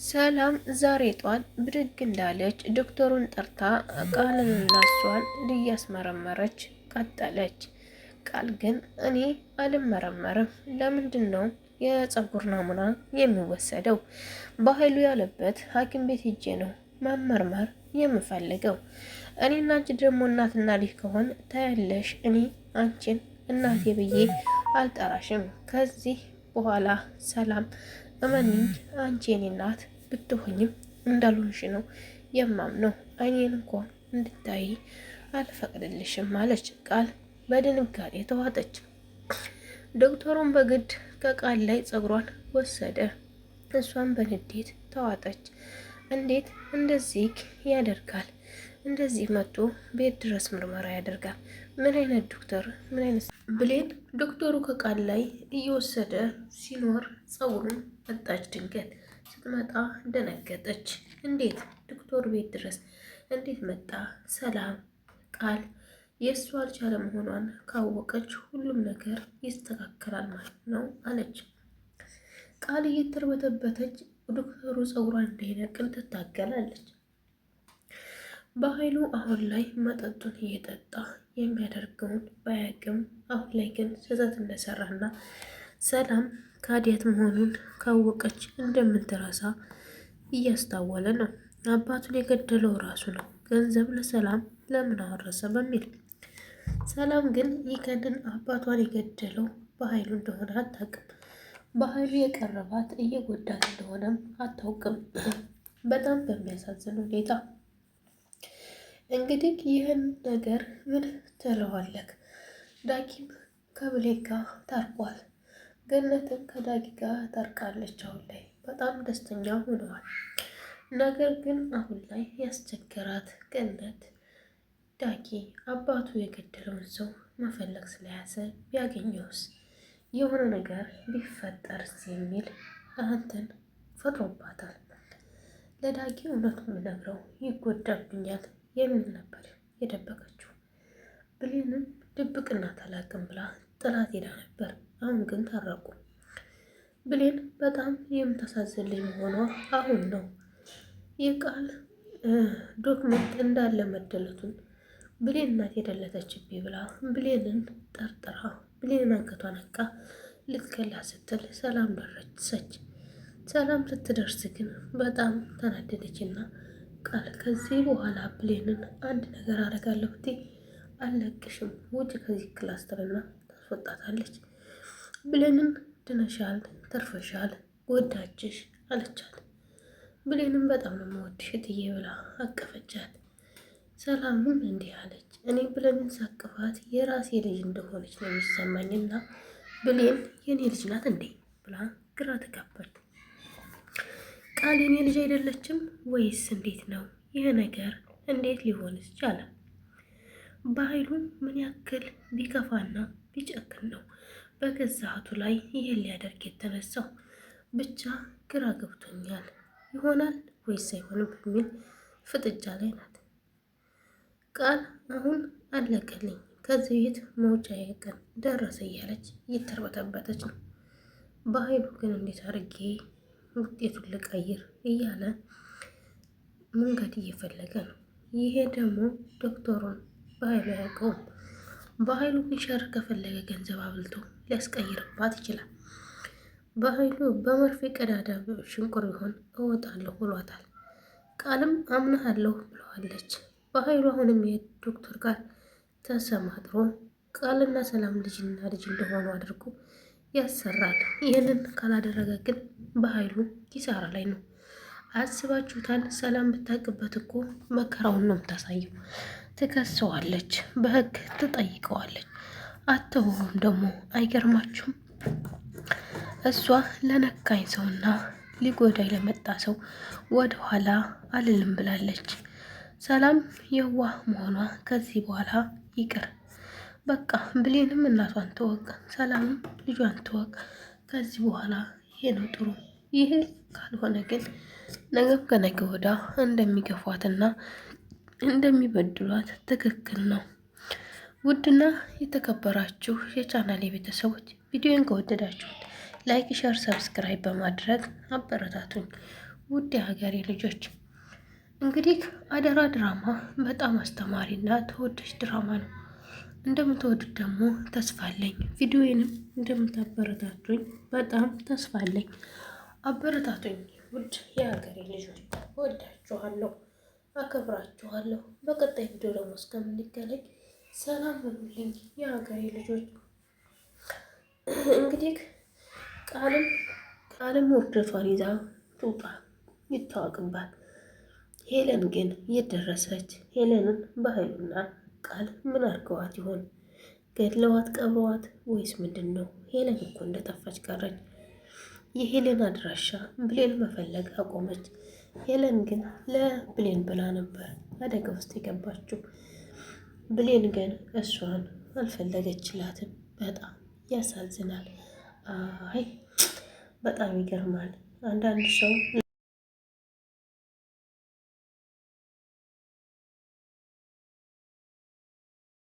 ሰላም ዛሬ ጧት ብድግ እንዳለች ዶክተሩን ጠርታ ቃልንና እሷን ልያስመረመረች ቀጠለች። ቃል ግን እኔ አልመረመርም፣ ለምንድን ነው የፀጉር ናሙና የሚወሰደው? በኃይሉ ያለበት ሐኪም ቤት ሄጄ ነው መመርመር የምፈልገው። እኔና አንቺ ደግሞ እናትና ልጅ ከሆን ታያለሽ፣ እኔ አንቺን እናቴ ብዬ አልጠራሽም ከዚህ በኋላ። ሰላም እመኒኝ፣ አንቺ የኔ እናት ብትሆኝም እንዳልሆንሽ ነው የማምነው። አይኔን እንኳን እንድታይ አልፈቅድልሽም አለች። ቃል በድንጋጤ ተዋጠች። ዶክተሩን በግድ ከቃል ላይ ፀጉሯን ወሰደ። እሷን በንዴት ተዋጠች። እንዴት እንደዚህ ያደርጋል? እንደዚህ መጥቶ ቤት ድረስ ምርመራ ያደርጋል? ምን አይነት ዶክተር? ምን አይነት ብሌን? ዶክተሩ ከቃል ላይ እየወሰደ ሲኖር ፀጉሩን መጣች። ድንገት ስትመጣ ደነገጠች። እንዴት ዶክተሩ ቤት ድረስ እንዴት መጣ? ሰላም ቃል የእሱ አልቻለ መሆኗን ካወቀች ሁሉም ነገር ይስተካከላል ማለት ነው አለች። ቃል እየተርበተበተች ዶክተሩ ፀጉሯን እንዳይነቅል ትታገላለች። በኃይሉ አሁን ላይ መጠጡን እየጠጣ የሚያደርገውን ባያቅም አሁን ላይ ግን ስህተት እንደሰራና ሰላም ካዲያት መሆኑን ካወቀች እንደምትረሳ እያስታወለ ነው። አባቱን የገደለው ራሱ ነው፣ ገንዘብ ለሰላም ለምን አወረሰ በሚል። ሰላም ግን ይከንን አባቷን የገደለው በኃይሉ እንደሆነ አታውቅም። በኃይሉ የቀረባት እየጎዳት እንደሆነም አታውቅም። በጣም በሚያሳዝን ሁኔታ እንግዲህ ይህን ነገር ምን ትለዋለህ? ዳጊም ከብሌን ጋር ታርቋል። ገነትም ከዳጊ ጋር ታርቃለች። አሁን ላይ በጣም ደስተኛ ሆነዋል። ነገር ግን አሁን ላይ ያስቸገራት ገነት ዳጊ አባቱ የገደለውን ሰው መፈለግ ስለያዘ ቢያገኘውስ፣ የሆነ ነገር ቢፈጠርስ የሚል አንተን ፈጥሮባታል። ለዳጊ እውነቱን ብነግረው ይጎዳብኛል የሚል ነበር የደበቀችው። ብሌንም ድብቅና ታላቅም ብላ ጥላት ሄዳ ነበር። አሁን ግን ታረቁ። ብሌን በጣም የምታሳዝን ልጅ መሆኗ አሁን ነው የቃል ዶክመንት እንዳለ መደለቱን ብሌን ናት የደለተችብኝ ብላ ብሌንን ጠርጥራ ብሌንን አንገቷን ነቃ ልትገላ ስትል ሰላም ደረሰች። ሰላም ስትደርስ ግን በጣም ተናደደችና ቃል ከዚህ በኋላ ብሌንን አንድ ነገር አደርጋለሁ ብቴ አልለቅሽም፣ ውጭ ከዚህ ክላስተርና ታስወጣታለች። ብሌንን ድነሻል፣ ተርፈሻል፣ ወዳጅሽ አለቻት። ብሌንም በጣም ነው የምወድሽ እትዬ ብላ አቀፈቻት። ሰላምም እንዲህ አለች፣ እኔ ብሌንን ሳቅፋት የራሴ ልጅ እንደሆነች ነው የሚሰማኝና ብሌን የኔ ልጅ ናት እንዴ ብላ ግራ ተጋባች። ቃል የኔ ልጅ አይደለችም ወይስ እንዴት ነው ይህ ነገር? እንዴት ሊሆንስ ቻለ? በኃይሉን ምን ያክል ቢከፋና ቢጨክን ነው በገዛ እህቱ ላይ ይህን ሊያደርግ የተነሳው? ብቻ ግራ ገብቶኛል። ይሆናል ወይስ አይሆንም በሚል ፍጥጫ ላይ ናት። ቃል አሁን አለቀልኝ፣ ከዚህ ቤት መውጫ ቀን ደረሰ እያለች እየተርበተበተች ነው። በኃይሉ ግን እንዴት አድርጌ ውጤቱን ልቀይር እያለ መንገድ እየፈለገ ነው። ይሄ ደግሞ ዶክተሩን በኃይሉ አያውቀውም። በኃይሉ ሸር ከፈለገ ገንዘብ አብልቶ ሊያስቀይርባት ይችላል። በኃይሉ በመርፌ ቀዳዳ ሽንቁር ቢሆን እወጣለሁ ብሏታል። ቃልም አምናሃለሁ ብለዋለች። በኃይሉ አሁንም የዶክተር ጋር ተሰማጥሮ ቃልና ሰላም ልጅና ልጅ እንደሆኑ አድርጎ ያሰራል። ይህንን ካላደረገ ግን በኃይሉ ኪሳራ ላይ ነው። አስባችሁታል? ሰላም ብታውቅበት እኮ መከራውን ነው የምታሳየው። ትከሰዋለች፣ በህግ ትጠይቀዋለች። አተውም ደግሞ አይገርማችሁም? እሷ ለነካኝ ሰውና ሊጎዳኝ ለመጣ ሰው ወደ ኋላ አልልም ብላለች። ሰላም የዋህ መሆኗ ከዚህ በኋላ ይቅር። በቃ ብሌንም እናቷን ትወቅ፣ ሰላምም ልጇን ትወቅ። ከዚህ በኋላ ይሄ ነው ጥሩ። ይሄ ካልሆነ ግን ነገም ከነገ ወዳ እንደሚገፏትና እንደሚበድሏት ትክክል ነው። ውድና የተከበራችሁ የቻናሌ ቤተሰቦች ቪዲዮን ከወደዳችሁት ላይክ፣ ሸር፣ ሰብስክራይብ በማድረግ አበረታቱኝ። ውድ የሀገሬ ልጆች እንግዲህ አደራ ድራማ በጣም አስተማሪና ተወዳጅ ድራማ ነው። እንደምትወዱት ደግሞ ተስፋ አለኝ። ቪዲዮዬንም እንደምታበረታቱኝ በጣም ተስፋ አለኝ። አበረታቱኝ ውድ የሀገሬ ልጆች፣ ወዳችኋለሁ፣ አከብራችኋለሁ። በቀጣይ ቪዲዮ ደግሞ እስከምንገናኝ ሰላም ሁኑልኝ የሀገሬ ልጆች። እንግዲህ ቃልም ውርደቷን ይዛ ትውጣ ይታወቅባት። ሄለን ግን የደረሰች ሄለንን በኃይሉና ቃል ምን አድርገዋት ይሆን? ገድለዋት ቀብረዋት ወይስ ምንድን ነው? ሄለን እኮ እንደጠፋች ቀረች። የሄለን አድራሻ ብሌን መፈለግ አቆመች። ሄለን ግን ለብሌን ብላ ነበር አደጋ ውስጥ የገባችው። ብሌን ግን እሷን አልፈለገችላትም። በጣም ያሳዝናል። አይ በጣም ይገርማል። አንዳንድ ሰው